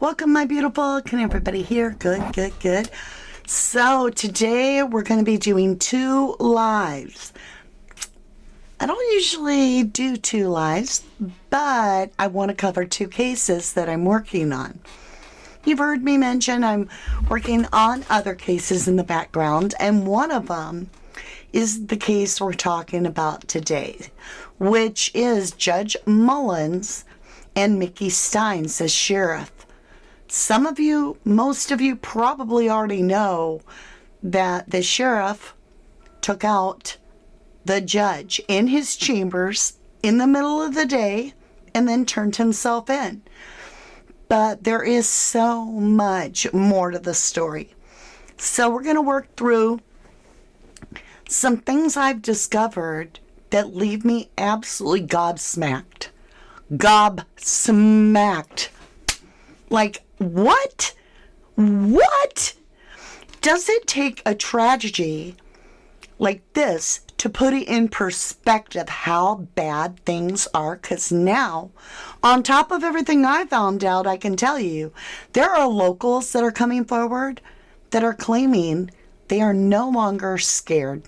Welcome, my beautiful. Can everybody hear? Good, good, good. So today we're going to be doing 2 lives. I don't usually do 2 lives, but I want to cover 2 cases that I'm working on. You've heard me mention I'm working on other cases in the background, and one of them is the case we're talking about today, which is Judge Mullins and Mikey Stines as sheriff. Some of you, most of you probably already know that the sheriff took out the judge in his chambers in the middle of the day and then turned himself in. But there is so much more to the story. So we're going to work through some things I've discovered that leave me absolutely gobsmacked. Gobsmacked. Like, what? What? Does it take a tragedy like this to put it in perspective how bad things are? Because now, on top of everything I found out, I can tell you, there are locals that are coming forward that are claiming they are no longer scared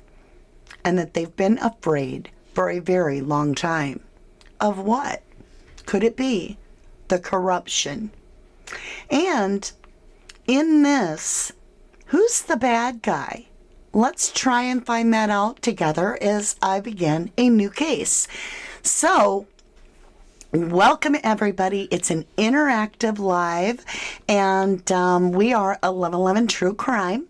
and that they've been afraid for a very long time. Of what? Could it be the corruption? And in this, who's the bad guy? Let's try and find that out together as I begin a new case. So, welcome everybody. It's an interactive live, and we are 1111 True Crime.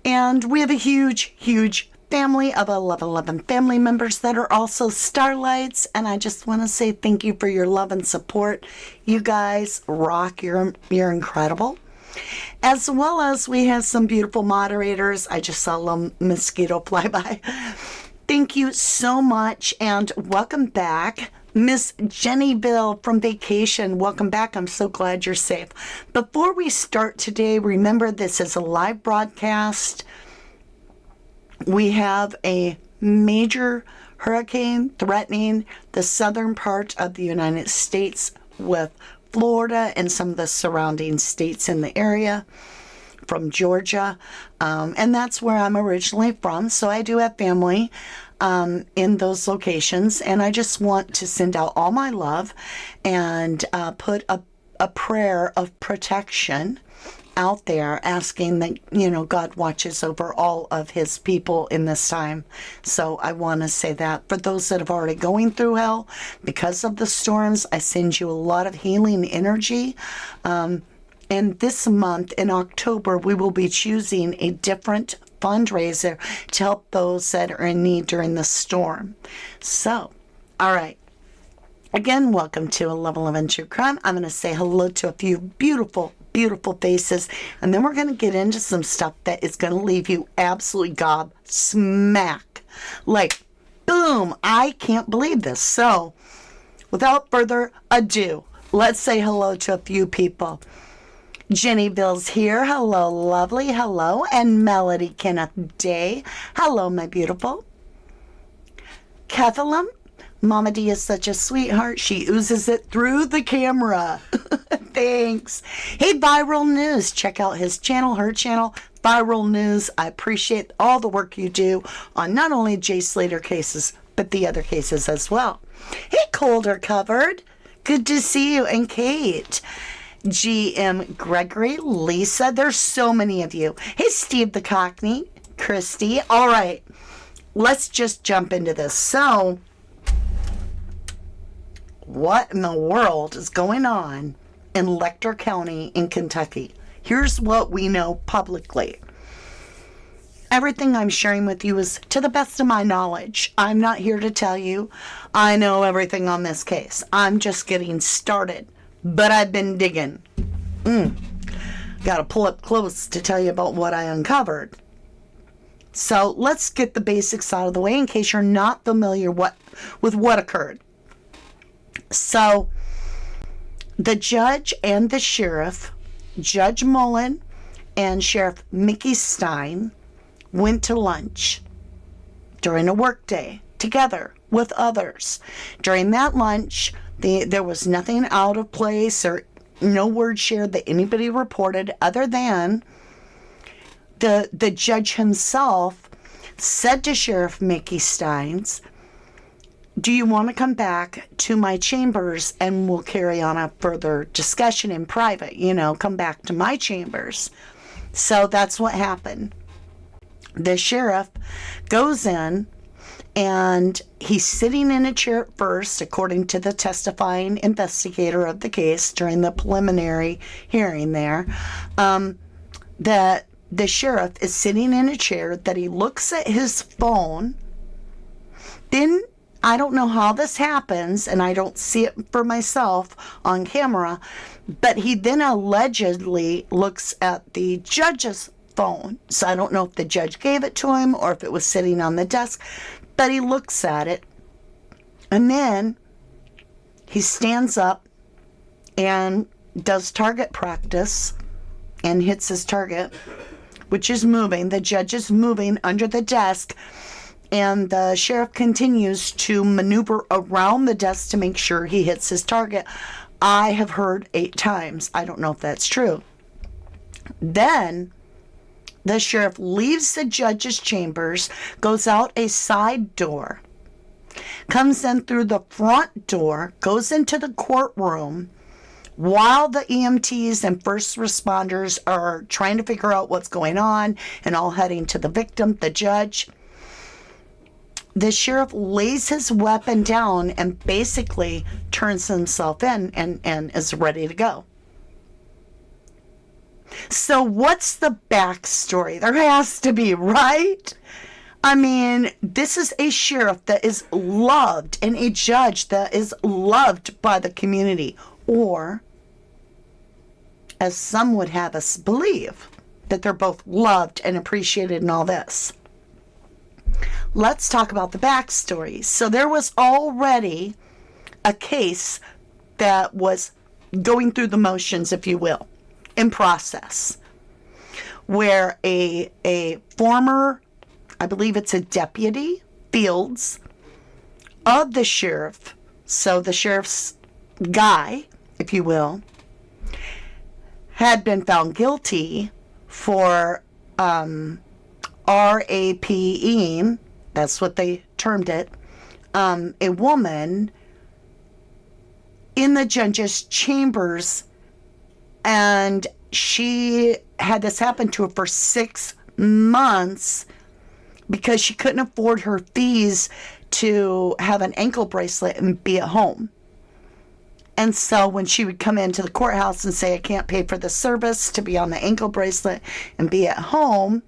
And we have a huge, huge family of 1111 family members that are also starlights, and I just want to say thank you for your love and support. You guys rock. You're incredible. As well as we have some beautiful moderators. I just saw a little mosquito fly by. Thank you so much, and welcome back. Miss Jennyville from vacation, welcome back. I'm so glad you're safe. Before we start today, remember this is a live broadcast. We have a major hurricane threatening the southern part of the United States with Florida and some of the surrounding states in the area from Georgia. And that's where I'm originally from. So I do have family in those locations. And I just want to send out all my love and put a prayer of protection out there, asking that, God watches over all of his people in this time. So I want to say that for those that have already going through hell because of the storms, I send you a lot of healing energy. And this month in October, we will be choosing a different fundraiser to help those that are in need during the storm. So, all right. Again, welcome to 1111 True Crime. I'm going to say hello to a few beautiful faces, and then we're going to get into some stuff that is going to leave you absolutely gobsmack. Like, boom, I can't believe this. So, without further ado, let's say hello to a few people. Jennyville's here. Hello, lovely. Hello. And Melody Kenneth Day. Hello, my beautiful. Kethalum. Mama D is such a sweetheart. She oozes it through the camera. Thanks. Hey, Viral News. Check out his channel, her channel, Viral News. I appreciate all the work you do on not only Jay Slater cases, but the other cases as well. Hey, Colder Covered. Good to see you. And Kate. GM Gregory, Lisa. There's so many of you. Hey, Steve the Cockney. Christy. All right. Let's just jump into this. So, what in the world is going on in Letcher County in Kentucky? Here's what we know publicly. Everything I'm sharing with you is to the best of my knowledge. I'm not here to tell you I know everything on this case. I'm just getting started. But I've been digging. Got to pull up close to tell you about what I uncovered. So let's get the basics out of the way in case you're not familiar with what occurred. So, the judge and the sheriff, Judge Mullins and Sheriff Mikey Stines, went to lunch during a workday together with others. During that lunch, there was nothing out of place or no word shared that anybody reported other than the judge himself said to Sheriff Mikey Stines, do you want to come back to my chambers and we'll carry on a further discussion in private? Come back to my chambers. So that's what happened. The sheriff goes in and he's sitting in a chair at first, according to the testifying investigator of the case during the preliminary hearing there, that the sheriff is sitting in a chair, that he looks at his phone. Then, I don't know how this happens, and I don't see it for myself on camera, but he then allegedly looks at the judge's phone. So I don't know if the judge gave it to him or if it was sitting on the desk, but he looks at it, and then he stands up and does target practice and hits his target, which is moving. The judge is moving under the desk, and the sheriff continues to maneuver around the desk to make sure he hits his target. I have heard 8 times. I don't know if that's true. Then the sheriff leaves the judge's chambers, goes out a side door, comes in through the front door, goes into the courtroom, while the EMTs and first responders are trying to figure out what's going on and all heading to the victim, the judge. The sheriff lays his weapon down and basically turns himself in and is ready to go. So what's the backstory? There has to be, right? I mean, this is a sheriff that is loved and a judge that is loved by the community. Or, as some would have us believe, that they're both loved and appreciated and all this. Let's talk about the backstory. So there was already a case that was going through the motions, if you will, in process, where a former, I believe it's a deputy, Fields, of the sheriff, so the sheriff's guy, if you will, had been found guilty for RAPing, that's what they termed it, a woman in the judge's chambers, and she had this happen to her for 6 months because she couldn't afford her fees to have an ankle bracelet and be at home. And so when she would come into the courthouse and say, I can't pay for the service to be on the ankle bracelet and be at home,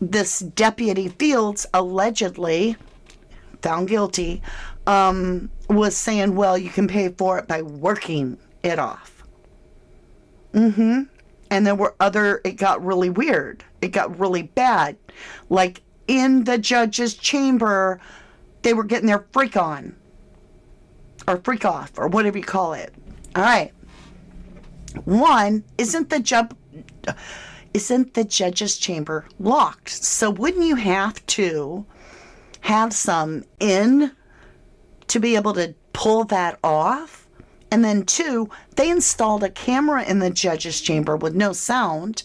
this Deputy Fields, allegedly found guilty, was saying, well, you can pay for it by working it off. And there were it got really weird. It got really bad. Like in the judge's chamber, they were getting their freak on. Or freak off, or whatever you call it. All right. One, isn't the judge's chamber locked? So wouldn't you have to have some in to be able to pull that off? And then 2, they installed a camera in the judge's chamber with no sound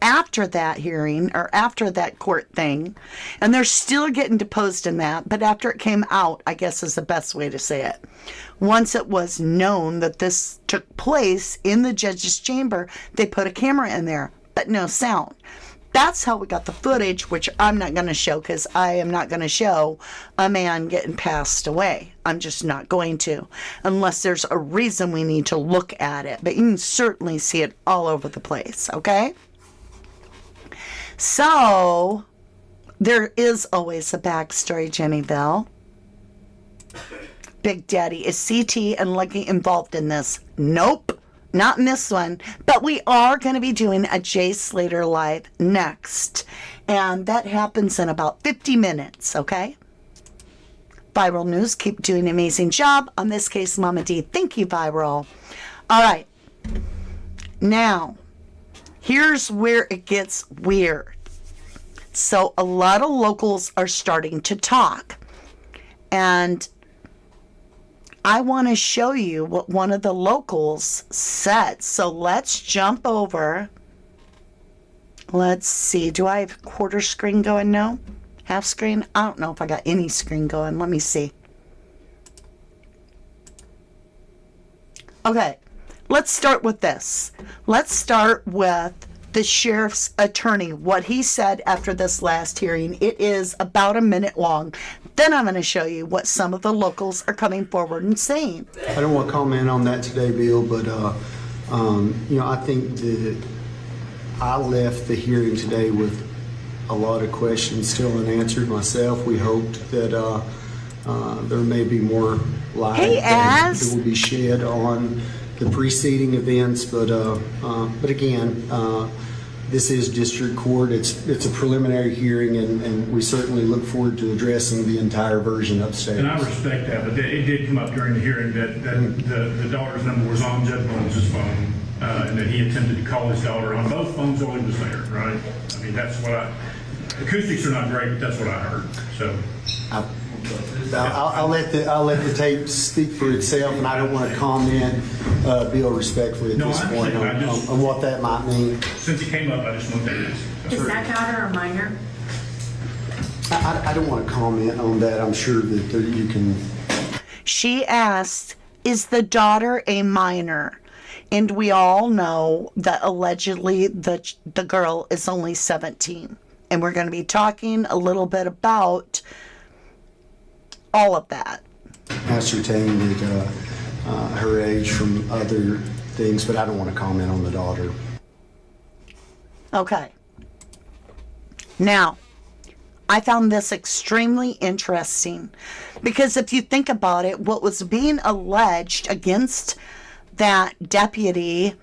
after that hearing or after that court thing. And they're still getting deposed in that. But after it came out, I guess is the best way to say it. Once it was known that this took place in the judge's chamber, they put a camera in there, but no sound. That's how we got the footage, which I'm not going to show because I am not going to show a man getting passed away. I'm just not going to, unless there's a reason we need to look at it. But you can certainly see it all over the place, okay? So, there is always a backstory, Jenny Bell. Big Daddy, is CT and Lucky involved in this? Nope, not in this one. But we are going to be doing a Jay Slater Live next. And that happens in about 50 minutes, okay? Viral News, keep doing an amazing job. On this case, Mama D, thank you, Viral. All right. Now, here's where it gets weird. So a lot of locals are starting to talk. And I want to show you what one of the locals said. So let's jump over. Let's see. Do I have quarter screen going? No? Half screen? I don't know if I got any screen going. Let me see. Okay. Let's start with this. Let's start with the sheriff's attorney, what he said after this last hearing. It is about a minute long. Then I'm going to show you what some of the locals are coming forward and saying. I don't want to comment on that today, Bill, but I think that I left the hearing today with a lot of questions still unanswered myself. We hoped that there may be more light that will be shed on the preceding events, but again, this is district court. It's a preliminary hearing, and we certainly look forward to addressing the entire version upstairs. And I respect that, but it did come up during the hearing that the daughter's number was on Judge Mullins' phone, and that he attempted to call his daughter on both phones while he was there, right? I mean, that's what acoustics are not great, but that's what I heard, so. I'll let the tape speak for itself, and I don't want to comment, Bill, respectfully at this point on what that might mean. Since it came up, I just wanted to ask. Is that daughter a minor? I don't want to comment on that. I'm sure that you can. She asked, is the daughter a minor? And we all know that allegedly the girl is only 17. And we're going to be talking a little bit about all of that. Ascertain that her age from other things, but I don't want to comment on the daughter. Okay. Now, I found this extremely interesting because if you think about it, what was being alleged against that deputy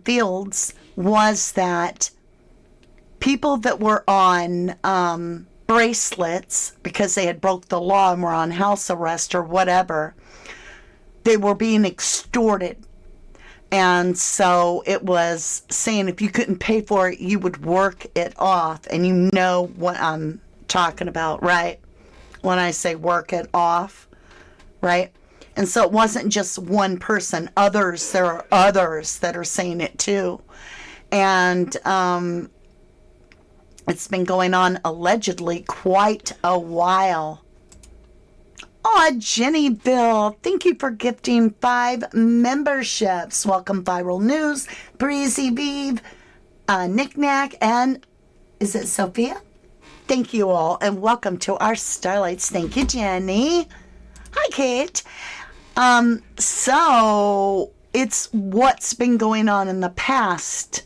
Fields was that people that were on bracelets because they had broke the law and were on house arrest or whatever, they were being extorted. And so it was saying if you couldn't pay for it, you would work it off. And you know what I'm talking about, right? When I say work it off, right? And so it wasn't just one person. There are others that are saying it too. And it's been going on allegedly quite a while. Oh, Jenny Bill, thank you for gifting 5 memberships. Welcome Viral News, Breezy Vive, Knickknack, and is it Sophia? Thank you all, and welcome to our Starlights. Thank you, Jenny. Hi, Kate. So it's what's been going on in the past,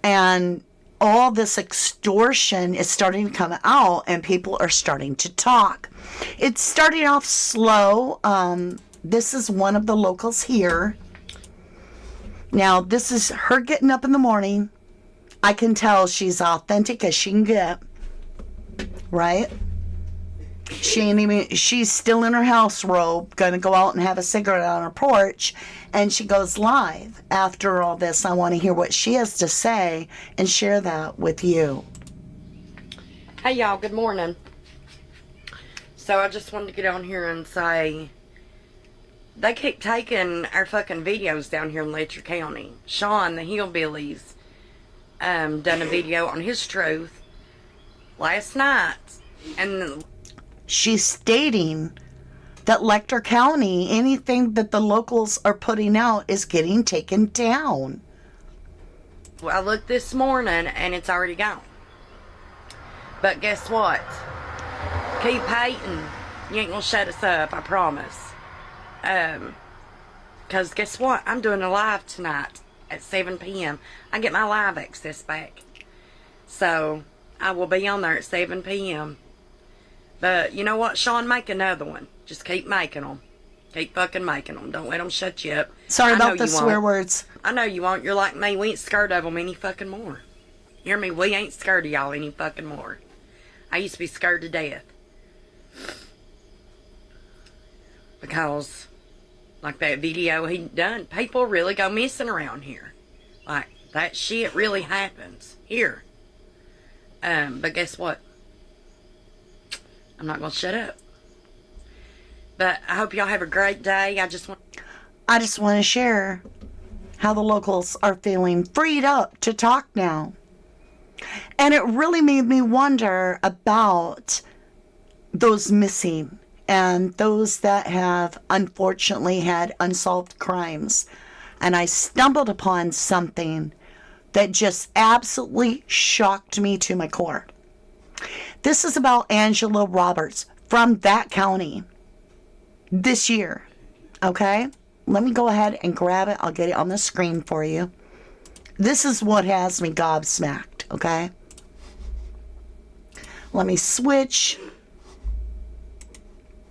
and all this extortion is starting to come out and people are starting to talk. It's starting off slow. This is one of the locals here. Now, this is her getting up in the morning. I can tell she's authentic as she can get. Right? She's still in her house robe, going to go out and have a cigarette on her porch, and she goes live. After all this, I want to hear what she has to say and share that with you. Hey y'all, good morning. So I just wanted to get on here and say, they keep taking our fucking videos down here in Letcher County. Sean, the Hillbillies, done a video on his truth last night, and she's stating that Letcher County, anything that the locals are putting out is getting taken down. well, I looked this morning and it's already gone. But guess what? Keep hating. You ain't gonna shut us up, I promise. Cause guess what? I'm doing a live tonight at 7 p.m. I get my live access back. So, I will be on there at 7 p.m. But, you know what, Sean? Make another one. Just keep making them. Keep fucking making them. Don't let them shut you up. Sorry about the swear words. I know you won't. You're like me. We ain't scared of them any fucking more. You hear me? We ain't scared of y'all any fucking more. I used to be scared to death. Because, like that video he done, people really go missing around here. Like, that shit really happens here. But guess what? I'm not gonna shut up. But I hope y'all have a great day. I just want to share how the locals are feeling freed up to talk now. And it really made me wonder about those missing and those that have unfortunately had unsolved crimes. And I stumbled upon something that just absolutely shocked me to my core. This is about Angela Roberts from that county this year. Okay? Let me go ahead and grab it. I'll get it on the screen for you. This is what has me gobsmacked, okay? Let me switch.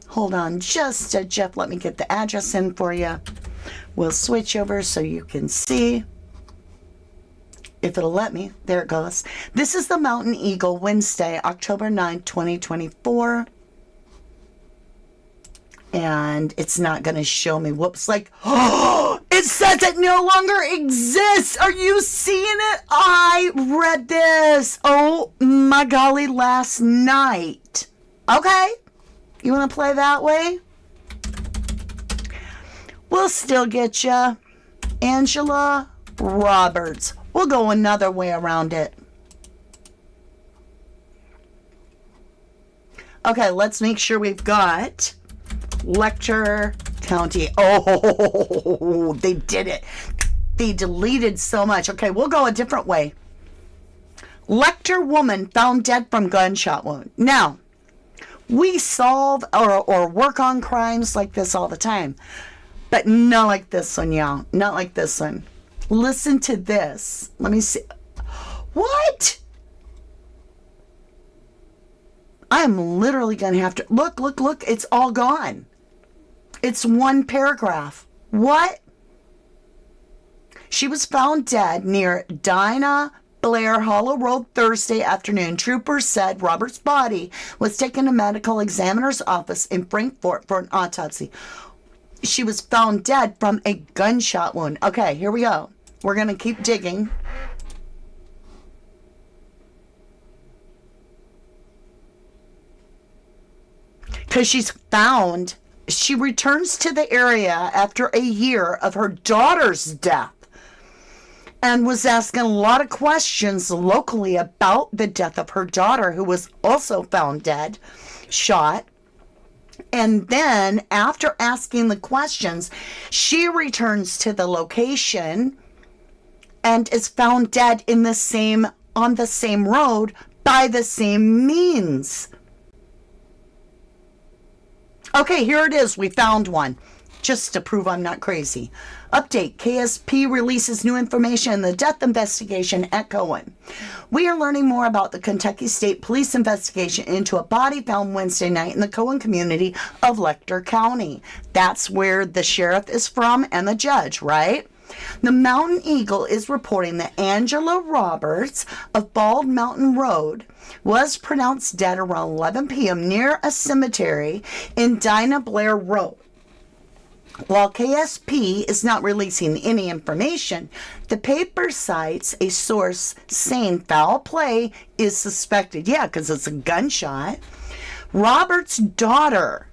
Hold on just a Jeff. Let me get the address in for you. We'll switch over so you can see. If it'll let me. There it goes. This is the Mountain Eagle, Wednesday, October 9th, 2024. And it's not going to show me. Whoops. Like, oh, it says it no longer exists. Are you seeing it? I read this. Oh, my golly, last night. Okay. You want to play that way? We'll still get you. Angela Roberts. We'll go another way around it. Okay, let's make sure we've got Letcher County. Oh, they did it. They deleted so much. Okay, we'll go a different way. Letcher woman found dead from gunshot wound. Now, we solve or work on crimes like this all the time. But not like this one, y'all. Not like this one. Listen to this. Let me see. What? I am literally going to have to... Look. It's all gone. It's one paragraph. What? She was found dead near Dinah Blair Hollow Road Thursday afternoon. Troopers said Robert's body was taken to medical examiner's office in Frankfort for an autopsy. She was found dead from a gunshot wound. Okay, here we go. We're going to keep digging. Because she's found, she returns to the area after a year of her daughter's death and was asking a lot of questions locally about the death of her daughter, who was also found dead, shot. And then, after asking the questions, she returns to the location and is found dead on the same road by the same means. Okay, here it is. We found one. Just to prove I'm not crazy. Update. KSP releases new information in the death investigation at Cohen. We are learning more about the Kentucky State Police investigation into a body found Wednesday night in the Cohen community of Letcher County. That's where the sheriff is from and the judge, right? The Mountain Eagle is reporting that Angela Roberts of Bald Mountain Road was pronounced dead around 11 p.m. near a cemetery in Dinah Blair Road. While KSP is not releasing any information, the paper cites a source saying foul play is suspected. Yeah, because it's a gunshot. Robert's daughter,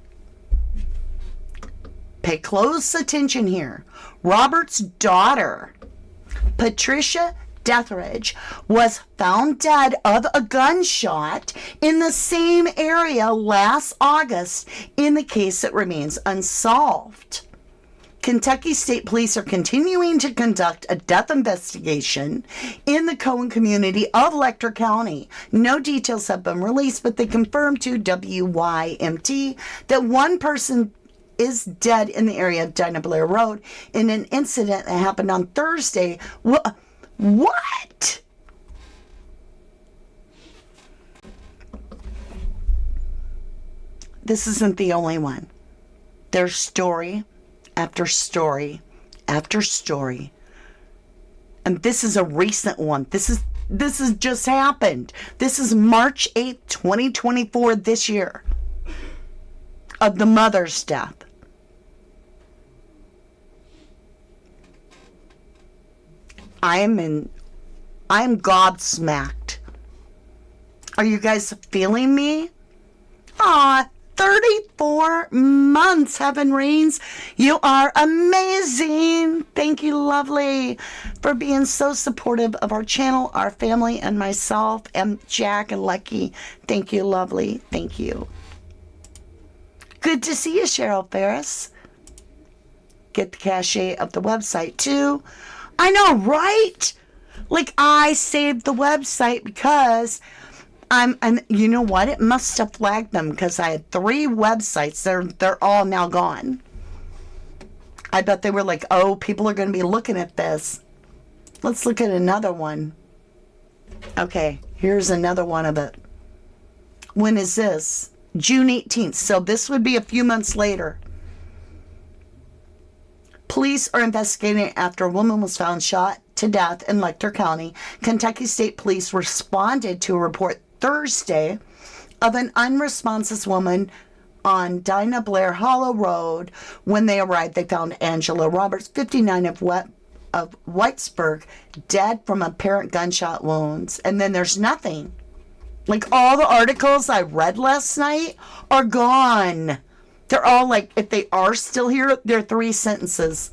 pay close attention here. Robert's daughter, Patricia Deathridge, was found dead of a gunshot in the same area last August in the case that remains unsolved. Kentucky State Police are continuing to conduct a death investigation in the Cohen community of Letcher County. No details have been released, but they confirmed to WYMT that one person is dead in the area of Dinah Blair Road in an incident that happened on Thursday. What? This isn't the only one. There's story after story after story. And this is a recent one. This has just happened. This is March 8th, 2024 this year, of the mother's death. I'm gobsmacked. Are you guys feeling me? Aw, 34 months. Heaven reigns. You are amazing. Thank you, lovely, for being so supportive of our channel, our family, and myself, and Jack and Lucky. Thank you, lovely. Thank you. Good to see you, Cheryl Ferris. Get the cachet of the website, too. I know, right? Like, I saved the website because and you know what? It must have flagged them because I had 3 websites. They're all now gone. I bet they were like, oh, people are going to be looking at this. Let's look at another one. Okay, here's another one of it. When is this? June 18th. So this would be a few months later. Police are investigating after a woman was found shot to death in Letcher County. Kentucky State Police responded to a report Thursday of an unresponsive woman on Dinah Blair Hollow Road. When they arrived, they found Angela Roberts, 59, of Whitesburg, dead from apparent gunshot wounds. And then there's nothing. Like, all the articles I read last night are gone. They're all like, if they are still here, they're 3 sentences.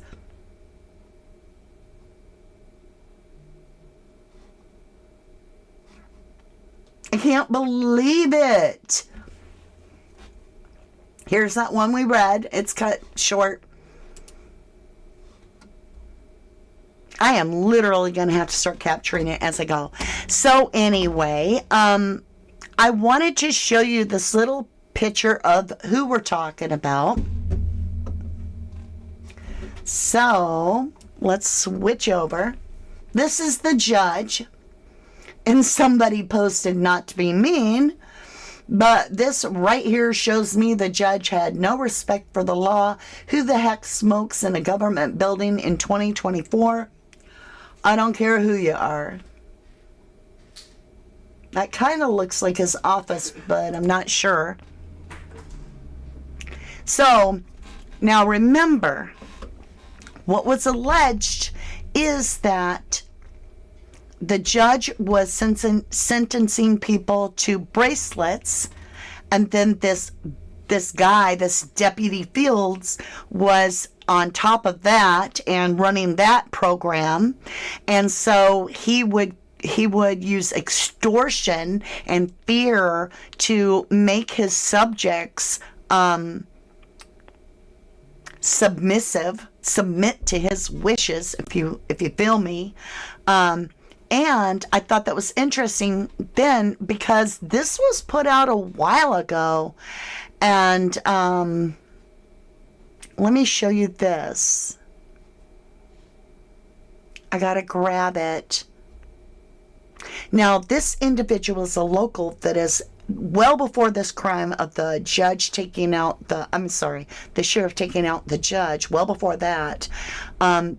I can't believe it. Here's that one we read. It's cut short. I am literally going to have to start capturing it as I go. So anyway, I wanted to show you this little picture of who we're talking about. So let's switch over. This is the judge. And somebody posted, not to be mean, but this right here shows me the judge had no respect for the law. Who the heck smokes in a government building in 2024? I don't care who you are. That kind of looks like his office, but I'm not sure. So, now remember, what was alleged is that the judge was sentencing people to bracelets, and then this guy, this Deputy Fields, was on top of that and running that program. And so he would use extortion and fear to make his subjects submit to his wishes, if you feel me. And I thought that was interesting then, because this was put out a while ago. And let me show you this. I gotta grab it. Now, this individual is a local that is well before this crime of the judge taking out the sheriff taking out the judge, well before that.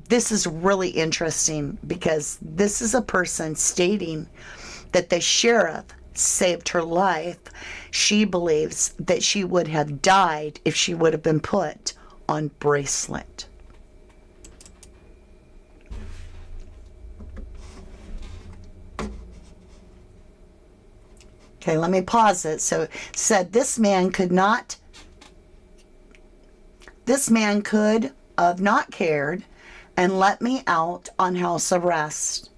This is really interesting because this is a person stating that the sheriff saved her life. She believes that she would have died if she would have been put on bracelet. Okay, let me pause it. So it said this man could have not cared and let me out on house arrest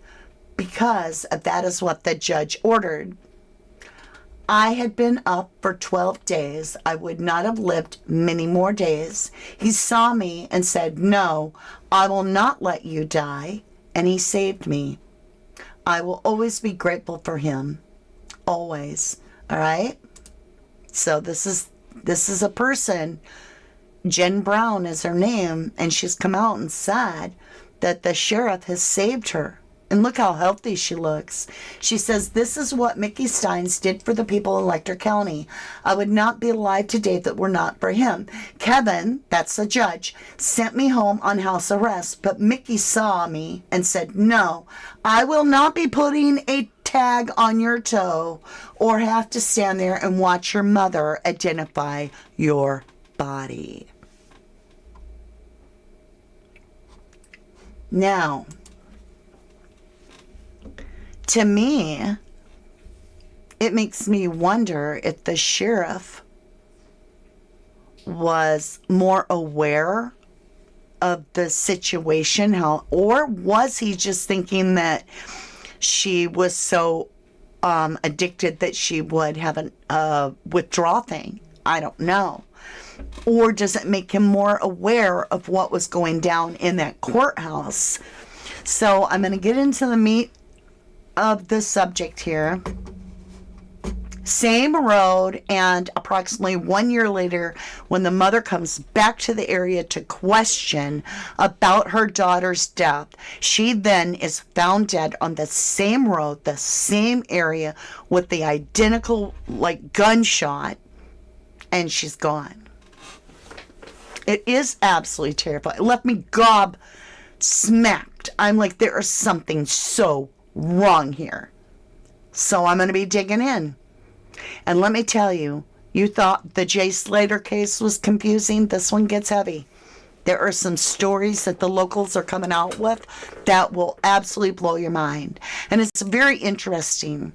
because that is what the judge ordered. I had been up for 12 days. I would not have lived many more days. He saw me and said, "No, I will not let you die." And he saved me. I will always be grateful for him. Always. All right. So this is a person, Jen Brown is her name, and she's come out and said that the sheriff has saved her. And look how healthy she looks. She says, "This is what Mikey Stines did for the people in Letcher County. I would not be alive today if it were not for him. Kevin," that's the judge, "sent me home on house arrest, but Mickey saw me and said, 'No, I will not be putting a tag on your toe or have to stand there and watch your mother identify your body.'" Now, to me, it makes me wonder if the sheriff was more aware of the situation, or was he just thinking that she was so addicted that she would have a withdrawal thing? I don't know. Or does it make him more aware of what was going down in that courthouse? So I'm going to get into the meat of the subject here. Same road, and approximately 1 year later, when the mother comes back to the area to question about her daughter's death, she then is found dead on the same road, the same area, with the identical, gunshot, and she's gone. It is absolutely terrifying. It left me smacked. I'm like, there is something so wrong here. So I'm going to be digging in. And let me tell you, you thought the Jay Slater case was confusing. This one gets heavy. There are some stories that the locals are coming out with that will absolutely blow your mind. And it's very interesting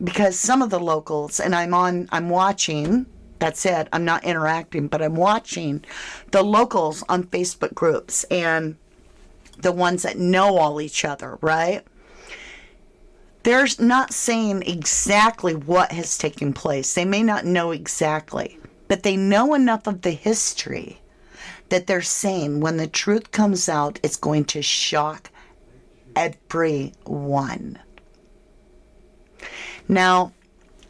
because some of the locals, and I'm watching, that's it, I'm not interacting, but I'm watching the locals on Facebook groups and the ones that know all each other, right? They're not saying exactly what has taken place. They may not know exactly, but they know enough of the history that they're saying when the truth comes out, it's going to shock everyone. Now,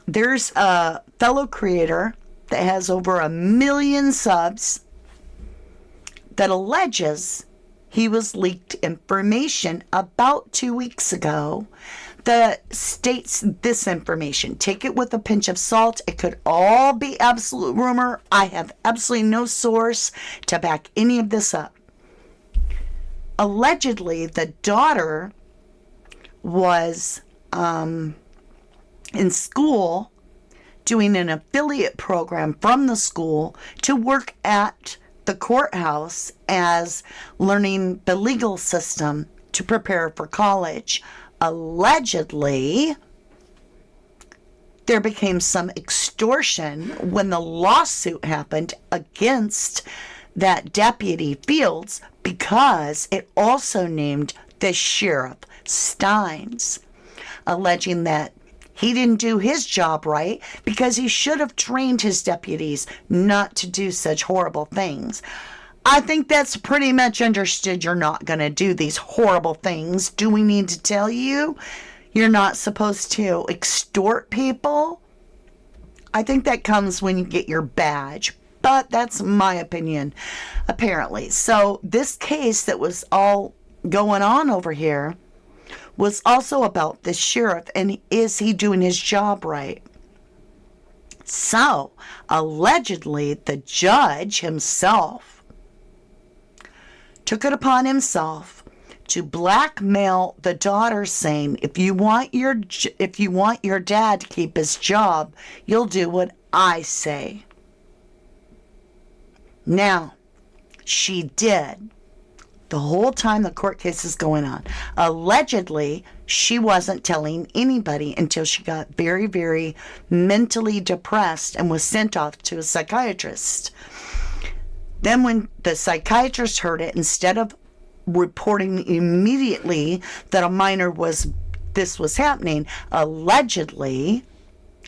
there's a fellow creator that has over 1 million subs that alleges he was leaked information about 2 weeks ago that states this information. Take it with a pinch of salt. It could all be absolute rumor. I have absolutely no source to back any of this up. Allegedly, the daughter was in school doing an affiliate program from the school to work at the courthouse as learning the legal system to prepare for college. Allegedly, there became some extortion when the lawsuit happened against that Deputy Fields because it also named the Sheriff Stines, alleging that he didn't do his job right because he should have trained his deputies not to do such horrible things. I think that's pretty much understood. You're not going to do these horrible things. Do we need to tell you? You're not supposed to extort people. I think that comes when you get your badge. But that's my opinion, apparently. So this case that was all going on over here was also about the sheriff, and is he doing his job right? So, allegedly, the judge himself took it upon himself to blackmail the daughter, saying, if you want your dad to keep his job, you'll do what I say. Now, she did. The whole time the court case is going on. Allegedly, she wasn't telling anybody until she got very, very mentally depressed and was sent off to a psychiatrist. Then when the psychiatrist heard it, instead of reporting immediately that a minor this was happening, allegedly,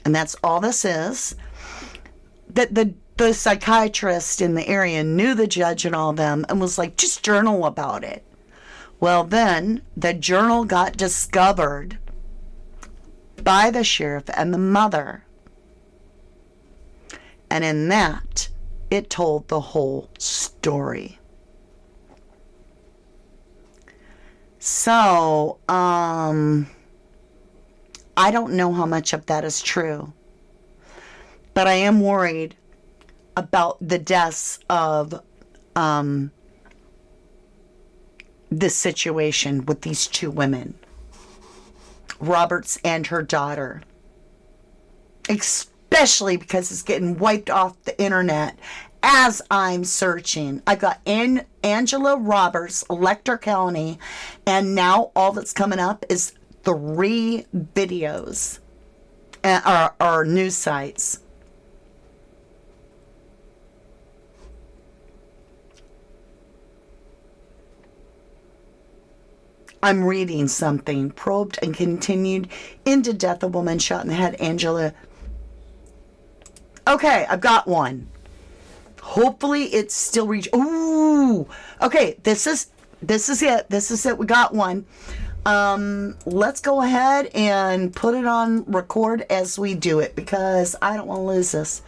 and that's all this is, that the psychiatrist in the area knew the judge and all them and was like, just journal about it. Well, then the journal got discovered by the sheriff and the mother. And in that, it told the whole story. So, I don't know how much of that is true, but I am worried about the deaths of this situation with these two women, Roberts and her daughter, especially because it's getting wiped off the internet as I'm searching. I got Angela Roberts, Letcher County, and now all that's coming up is 3 videos or news sites. I'm reading something. Probed and continued into death, a woman shot in the head, Angela. Okay, I've got one. Hopefully it's still ooh. Okay, this is it. This is it. We got one. Let's go ahead and put it on record as we do it, because I don't want to lose this.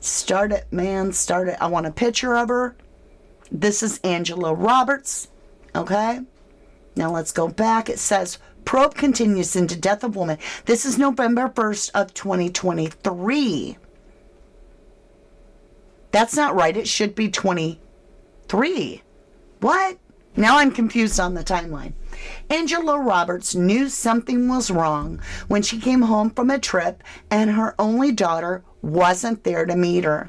Start it, man. Start it. I want a picture of her. This is Angela Roberts. Okay. Now let's go back. It says, probe continues into death of woman. This is November 1st of 2023. That's not right. It should be 23. What? Now I'm confused on the timeline. Angela Roberts knew something was wrong when she came home from a trip and her only daughter wasn't there to meet her.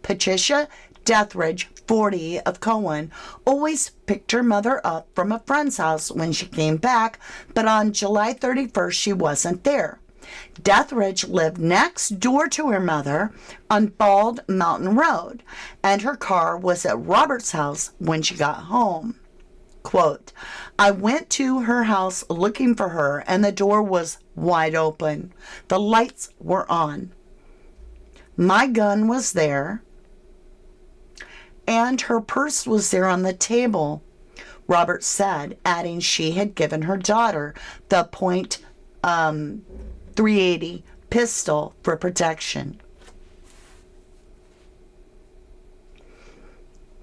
Patricia Deathridge, 40, of Cohen, always picked her mother up from a friend's house when she came back, but on July 31st, she wasn't there. Deathridge lived next door to her mother on Bald Mountain Road, and her car was at Robert's house when she got home. Quote, I went to her house looking for her, and the door was wide open. The lights were on. My gun was there, and her purse was there on the table, Roberts said, adding she had given her daughter the .380 pistol for protection.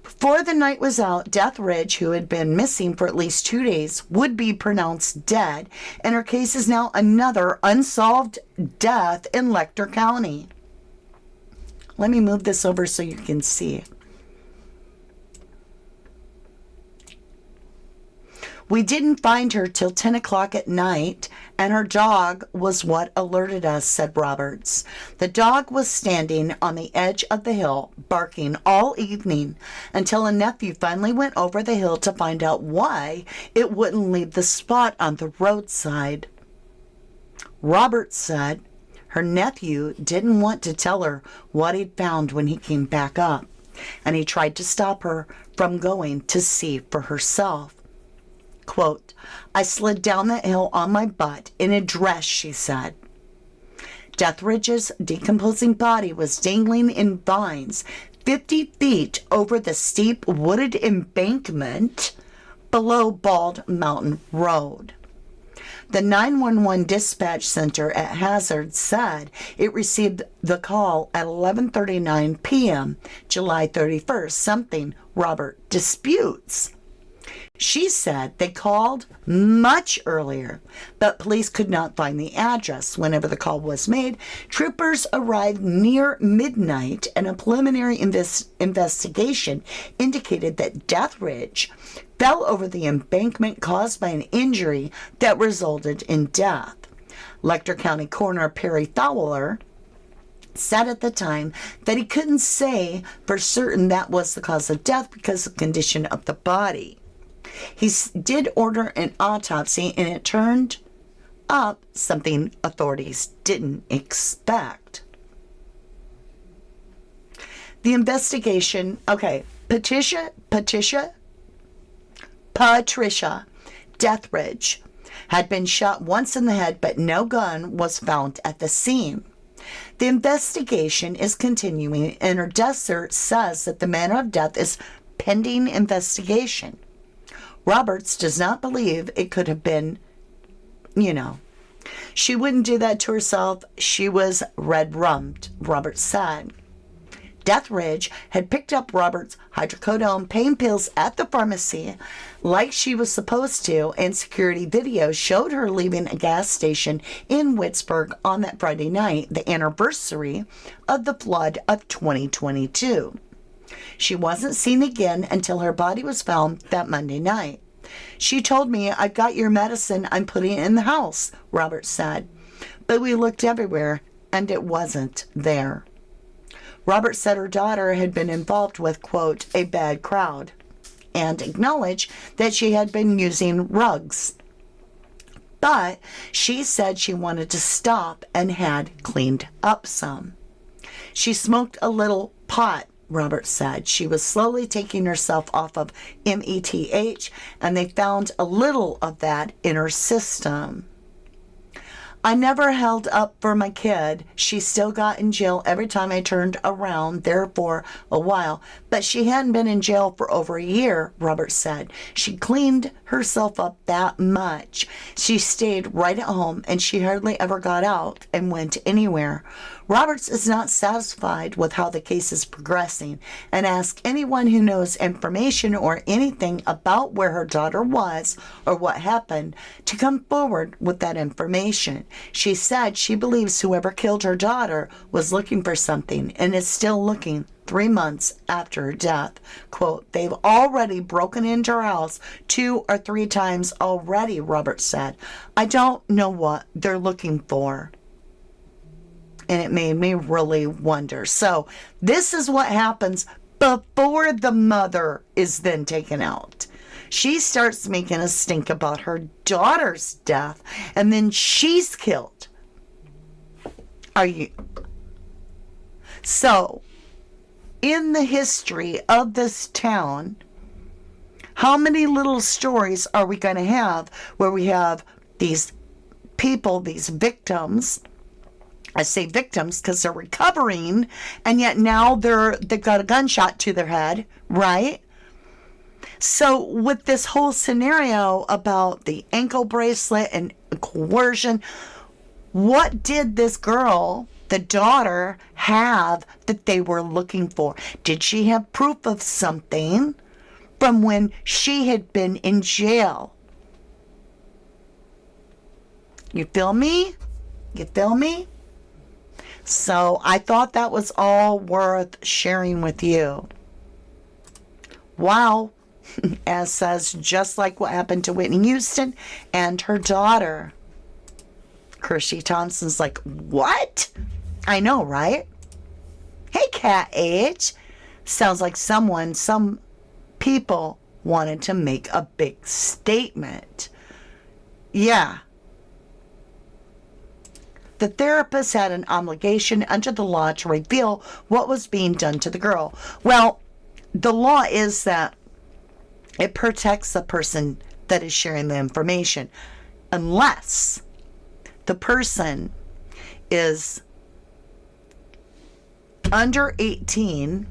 Before the night was out, Deathridge, who had been missing for at least 2 days, would be pronounced dead, and her case is now another unsolved death in Letcher County. Let me move this over so you can see. We didn't find her till 10 o'clock at night, and her dog was what alerted us, said Roberts. The dog was standing on the edge of the hill, barking all evening, until a nephew finally went over the hill to find out why it wouldn't leave the spot on the roadside. Roberts said her nephew didn't want to tell her what he'd found when he came back up, and he tried to stop her from going to see for herself. Quote, I slid down that hill on my butt in a dress, she said. Deathridge's decomposing body was dangling in vines 50 feet over the steep wooded embankment below Bald Mountain Road. The 911 dispatch center at Hazard said it received the call at 11:39 p.m., July 31st, something Robert disputes. She said they called much earlier, but police could not find the address. Whenever the call was made, troopers arrived near midnight, and a preliminary investigation indicated that Deathridge fell over the embankment caused by an injury that resulted in death. Letcher County Coroner Perry Fowler said at the time that he couldn't say for certain that was the cause of death because of the condition of the body. He did order an autopsy, and it turned up something authorities didn't expect. The investigation, okay, Patricia Deathridge had been shot once in the head, but no gun was found at the scene. The investigation is continuing, and her death cert says that the manner of death is pending investigation. Roberts does not believe it could have been, she wouldn't do that to herself. She was red-rummed, Roberts said. Deathridge had picked up Roberts' hydrocodone pain pills at the pharmacy like she was supposed to, and security video showed her leaving a gas station in Whitesburg on that Friday night, the anniversary of the flood of 2022. She wasn't seen again until her body was found that Monday night. She told me, I've got your medicine, I'm putting it in the house, Roberts said. But we looked everywhere, and it wasn't there. Roberts said her daughter had been involved with, quote, a bad crowd, and acknowledged that she had been using rugs. But she said she wanted to stop and had cleaned up some. She smoked a little pot Roberts said. She was slowly taking herself off of METH, and they found a little of that in her system. I never held up for my kid. She still got in jail every time I turned around there for a while, but she hadn't been in jail for over a year, Roberts said. She cleaned herself up that much. She stayed right at home, and she hardly ever got out and went anywhere. Roberts is not satisfied with how the case is progressing and asks anyone who knows information or anything about where her daughter was or what happened to come forward with that information. She said she believes whoever killed her daughter was looking for something and is still looking 3 months after her death. Quote, they've already broken into her house 2 or 3 times already, Roberts said. I don't know what they're looking for. And it made me really wonder. So this is what happens before the mother is then taken out. She starts making a stink about her daughter's death, and then she's killed. Are you? So, in the history of this town, how many little stories are we going to have where we have these people, these victims? I say victims because they're recovering, and yet now they've got a gunshot to their head, right? So with this whole scenario about the ankle bracelet and coercion, what did this girl, the daughter, have that they were looking for? Did she have proof of something from when she had been in jail? You feel me? You feel me? So I thought that was all worth sharing with you. Wow. As says, just like what happened to Whitney Houston and her daughter. Kirsty Thompson's like, what? I know, right? Hey, Cat H. Sounds like some people wanted to make a big statement. Yeah. The therapist had an obligation under the law to reveal what was being done to the girl. Well, the law is that it protects the person that is sharing the information, unless the person is under 18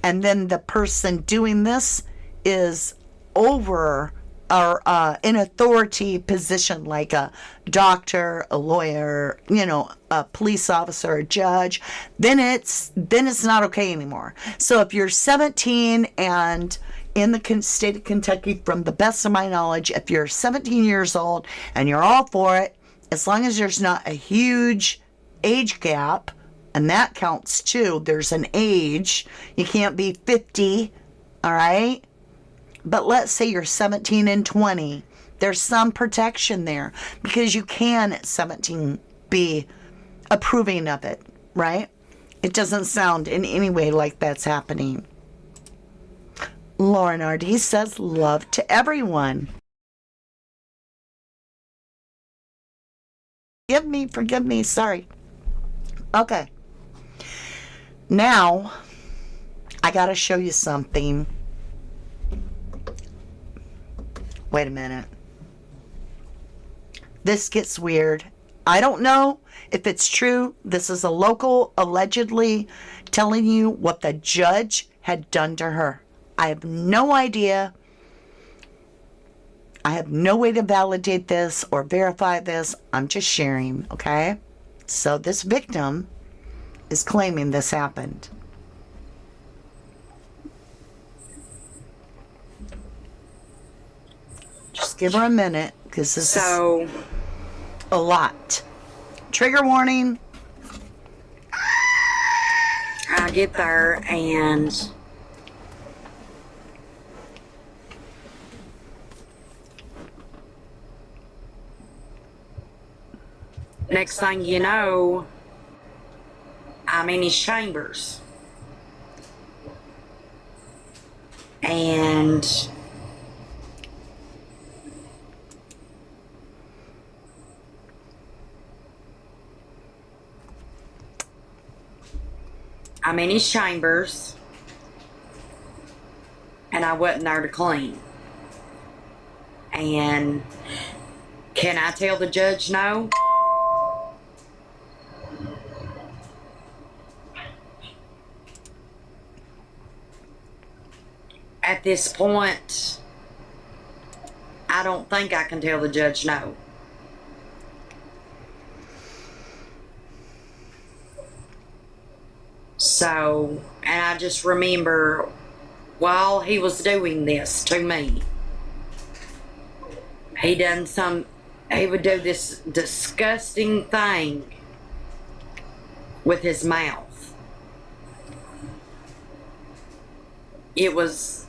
and then the person doing this is over or in authority position, like a doctor, a lawyer, a police officer, a judge, then it's not okay anymore. So if you're 17 and in the state of Kentucky, from the best of my knowledge, if you're 17 years old and you're all for it, as long as there's not a huge age gap, and that counts too, there's an age, you can't be 50, all right? But let's say you're 17 and 20. There's some protection there because you can at 17 be approving of it, right? It doesn't sound in any way like that's happening. Lauren R.D. says, love to everyone. Forgive me, sorry. Okay. Now, I gotta show you something. Wait a minute. This gets weird. I don't know if it's true. This is a local allegedly telling you what the judge had done to her. I have no idea. I have no way to validate this or verify this. I'm just sharing, okay? So this victim is claiming this happened. Just give her a minute, because this is a lot. Trigger warning. I get there and next thing you know, I'm in his chambers. And I'm in his chambers. and I wasn't there to clean. And can I tell the judge no? At this point, I don't think I can tell the judge no. So, and I just remember while he was doing this to me, he would do this disgusting thing with his mouth. It was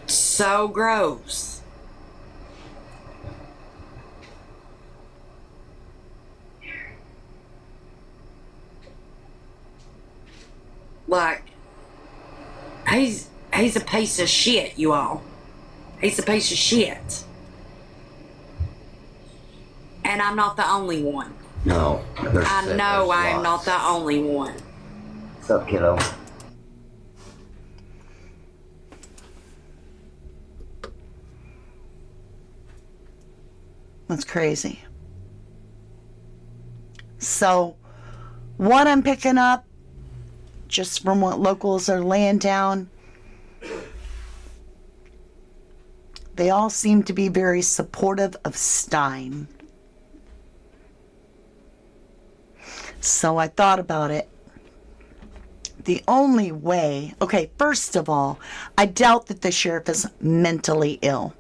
so gross. Like, he's a piece of shit, you all. He's a piece of shit. And I'm not the only one. No. I know I am not the only one. What's up, kiddo? That's crazy. So, what I'm picking up, just from what locals are laying down, they all seem to be very supportive of Stein. So I thought about it. The only way, okay, first of all, I doubt that the sheriff is mentally ill.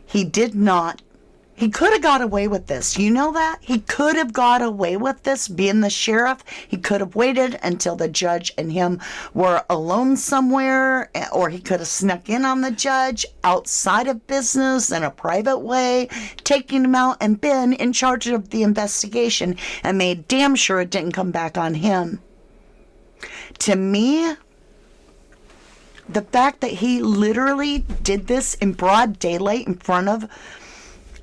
He could have got away with this. You know that? He could have got away with this being the sheriff. He could have waited until the judge and him were alone somewhere, or he could have snuck in on the judge outside of business in a private way, taking him out and been in charge of the investigation and made damn sure it didn't come back on him. To me, the fact that he literally did this in broad daylight in front of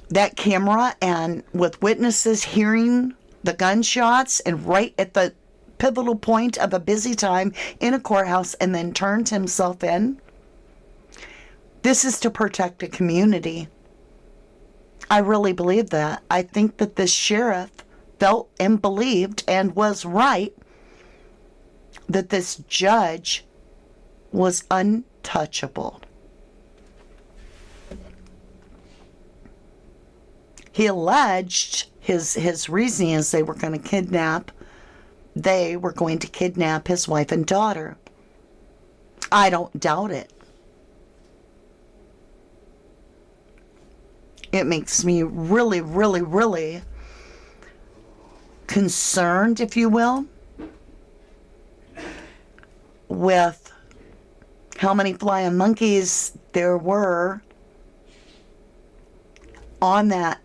that camera and with witnesses hearing the gunshots and right at the pivotal point of a busy time in a courthouse and then turned himself in. This is to protect the community. I really believe that. I think that this sheriff felt and believed and was right that this judge was untouchable. He alleged his reasoning is they were going to kidnap his wife and daughter. I don't doubt it. It makes me really, really, really concerned, if you will, with how many flying monkeys there were on that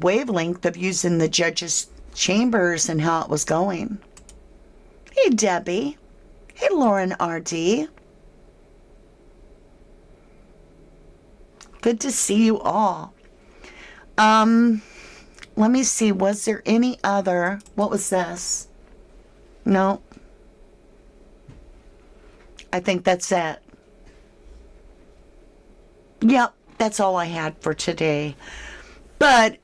wavelength of using the judge's chambers and how it was going. Hey, Debbie. Hey, Lauren R.D. Good to see you all. Let me see. Was there any other? What was this? No. I think that's it. Yep, that's all I had for today. But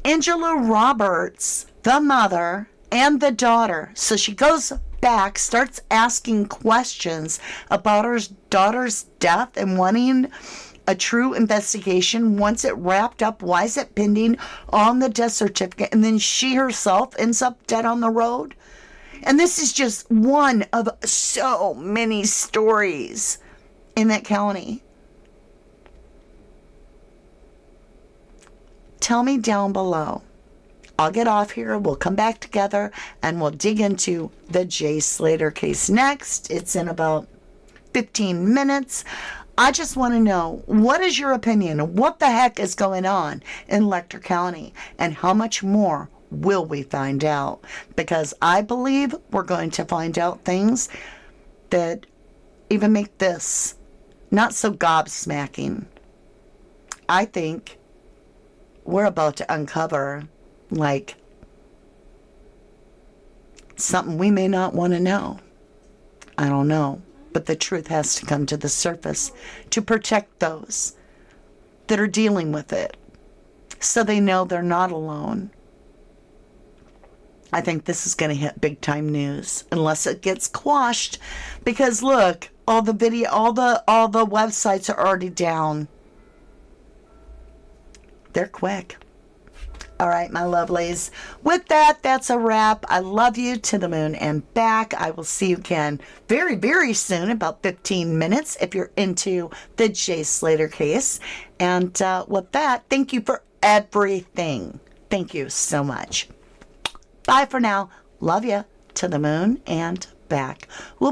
Angela Roberts, the mother and the daughter, so she goes back, starts asking questions about her daughter's death and wanting a true investigation. Once it wrapped up, why is it pending on the death certificate? And then she herself ends up dead on the road. And this is just one of so many stories in that county. Tell me down below. I'll get off here. We'll come back together and we'll dig into the Jay Slater case next. It's in about 15 minutes. I just want to know, what is your opinion? What the heck is going on in Letcher County? And how much more will we find out? Because I believe we're going to find out things that even make this not so gobsmacking. I think we're about to uncover, like, something we may not want to know. I don't know. But the truth has to come to the surface to protect those that are dealing with it, so they know they're not alone. I think this is going to hit big time news unless it gets quashed, because look, all the websites are already down. They're quick. All right, my lovelies. With that, that's a wrap. I love you to the moon and back. I will see you again very, very soon, about 15 minutes, if you're into the Jay Slater case. And with that, thank you for everything. Thank you so much. Bye for now. Love you to the moon and back. We'll be